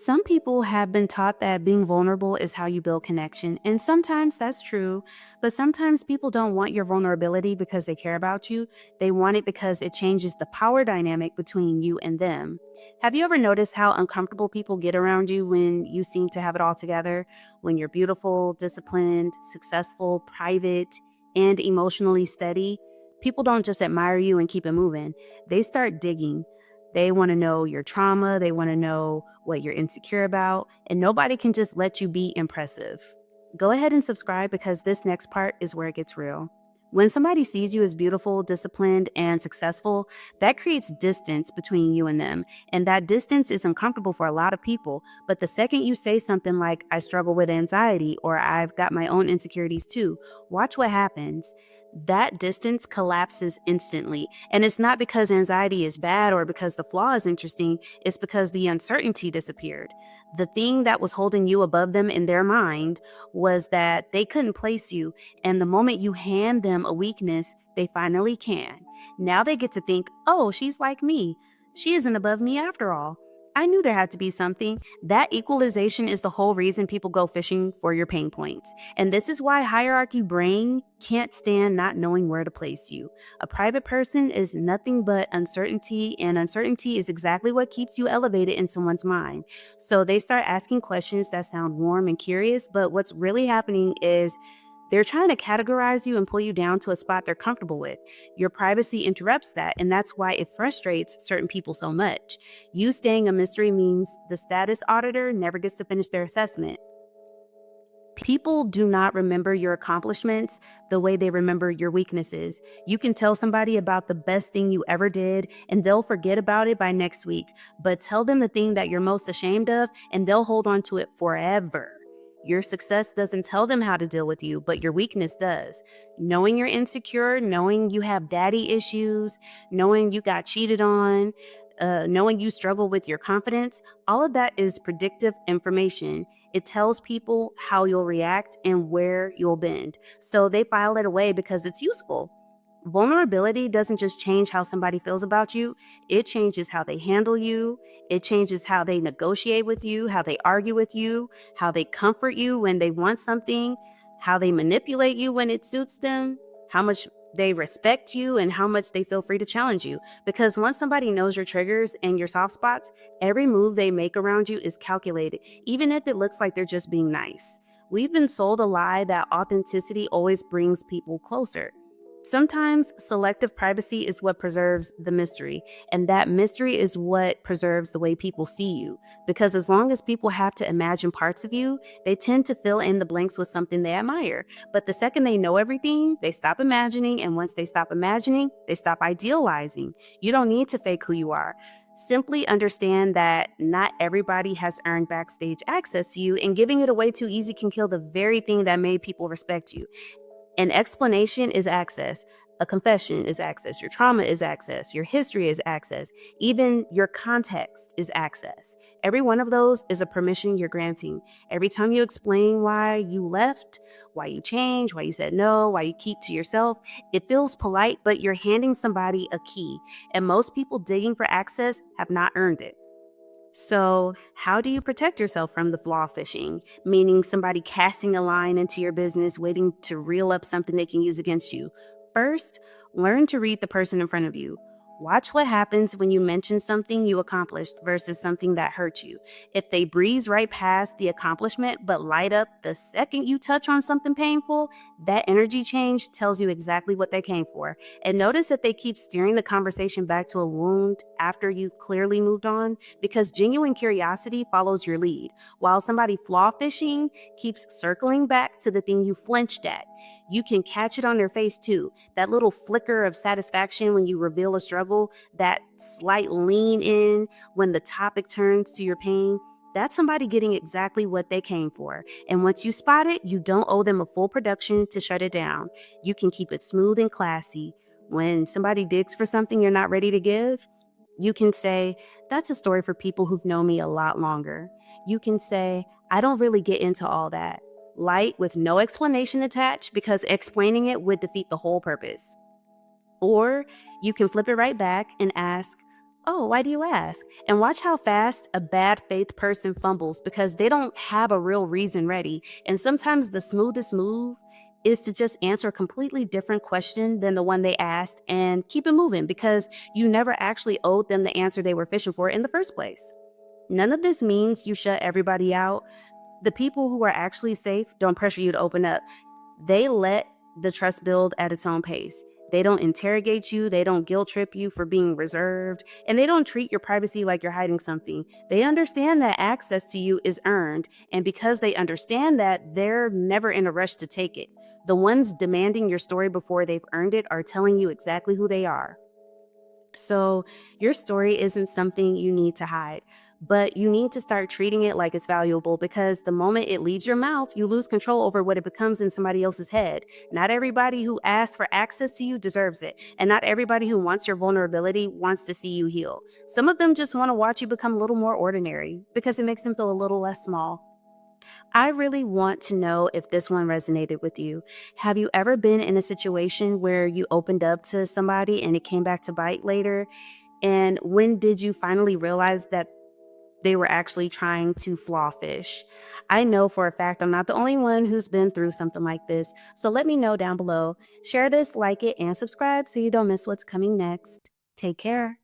Some people have been taught that being vulnerable is how you build connection, and sometimes that's true, but sometimes people don't want your vulnerability because they care about you. They want it because it changes the power dynamic between you and them. Have you ever noticed how uncomfortable people get around you when you seem to have it all together? When you're beautiful, disciplined, successful, private, and emotionally steady? People don't just admire you and keep it moving, they start digging. They want to know your trauma. They want to know what you're insecure about. And nobody can just let you be impressive. Go ahead and subscribe because this next part is where it gets real. When somebody sees you as beautiful, disciplined, and successful, that creates distance between you and them. And that distance is uncomfortable for a lot of people. But the second you say something like, I struggle with anxiety, or I've got my own insecurities too, watch what happens. That distance collapses instantly. And it's not because anxiety is bad or because the flaw is interesting, it's because the uncertainty disappeared. The thing that was holding you above them in their mind was that they couldn't place you. And the moment you hand them a weakness, they finally can. Now they get to think, oh, she's like me. She isn't above me after all. I knew there had to be something. That equalization is the whole reason people go fishing for your pain points. And this is why hierarchy brain can't stand not knowing where to place you. A private person is nothing but uncertainty, and uncertainty is exactly what keeps you elevated in someone's mind. So they start asking questions that sound warm and curious, but what's really happening is they're trying to categorize you and pull you down to a spot they're comfortable with. Your privacy interrupts that, and that's why it frustrates certain people so much. You staying a mystery means the status auditor never gets to finish their assessment. People do not remember your accomplishments the way they remember your weaknesses. You can tell somebody about the best thing you ever did, and they'll forget about it by next week. But tell them the thing that you're most ashamed of, and they'll hold on to it forever. Your success doesn't tell them how to deal with you, but your weakness does. Knowing you're insecure, knowing you have daddy issues, knowing you got cheated on, knowing you struggle with your confidence, all of that is predictive information. It tells people how you'll react and where you'll bend. So they file it away because it's useful. Vulnerability doesn't just change how somebody feels about you, it changes how they handle you. It changes how they negotiate with you, how they argue with you, how they comfort you when they want something, how they manipulate you when it suits them, how much they respect you, and how much they feel free to challenge you. Because once somebody knows your triggers and your soft spots, every move they make around you is calculated, even if it looks like they're just being nice. We've been sold a lie that authenticity always brings people closer. Sometimes selective privacy is what preserves the mystery, and that mystery is what preserves the way people see you. Because as long as people have to imagine parts of you, they tend to fill in the blanks with something they admire. But the second they know everything, they stop imagining, and once they stop imagining, they stop idealizing. You don't need to fake who you are. Simply understand that not everybody has earned backstage access to you, and giving it away too easy can kill the very thing that made people respect you. An explanation is access. A confession is access. Your trauma is access. Your history is access. Even your context is access. Every one of those is a permission you're granting. Every time you explain why you left, why you changed, why you said no, why you keep to yourself, it feels polite, but you're handing somebody a key. And most people digging for access have not earned it. So, how do you protect yourself from the flaw fishing? Meaning somebody casting a line into your business, waiting to reel up something they can use against you. First, learn to read the person in front of you. Watch what happens when you mention something you accomplished versus something that hurt you. If they breeze right past the accomplishment but light up the second you touch on something painful, that energy change tells you exactly what they came for. And notice that they keep steering the conversation back to a wound after you've clearly moved on, because genuine curiosity follows your lead, while somebody flaw fishing keeps circling back to the thing you flinched at. You can catch it on their face too. That little flicker of satisfaction when you reveal a struggle, that slight lean in when the topic turns to your pain. That's somebody getting exactly what they came for. And once you spot it, you don't owe them a full production to shut it down. You can keep it smooth and classy. When somebody digs for something you're not ready to give, you can say, that's a story for people who've known me a lot longer. You can say, I don't really get into all that. Light with no explanation attached, because explaining it would defeat the whole purpose. Or you can flip it right back and ask, Oh, why do you ask? And watch how fast a bad faith person fumbles because they don't have a real reason ready. And sometimes the smoothest move is to just answer a completely different question than the one they asked and keep it moving because you never actually owed them the answer they were fishing for in the first place. None of this means you shut everybody out. The people who are actually safe don't pressure you to open up. They let the trust build at its own pace. They don't interrogate you, they don't guilt trip you for being reserved, and they don't treat your privacy like you're hiding something. They understand that access to you is earned, and because they understand that, they're never in a rush to take it. The ones demanding your story before they've earned it are telling you exactly who they are. So, your story isn't something you need to hide, but you need to start treating it like it's valuable because the moment it leaves your mouth, you lose control over what it becomes in somebody else's head. Not everybody who asks for access to you deserves it, and not everybody who wants your vulnerability wants to see you heal. Some of them just want to watch you become a little more ordinary because it makes them feel a little less small. I really want to know if this one resonated with you. Have you ever been in a situation where you opened up to somebody and it came back to bite later? And when did you finally realize that they were actually trying to flaw fish? I know for a fact I'm not the only one who's been through something like this. So let me know down below. Share this, like it, and subscribe so you don't miss what's coming next. Take care.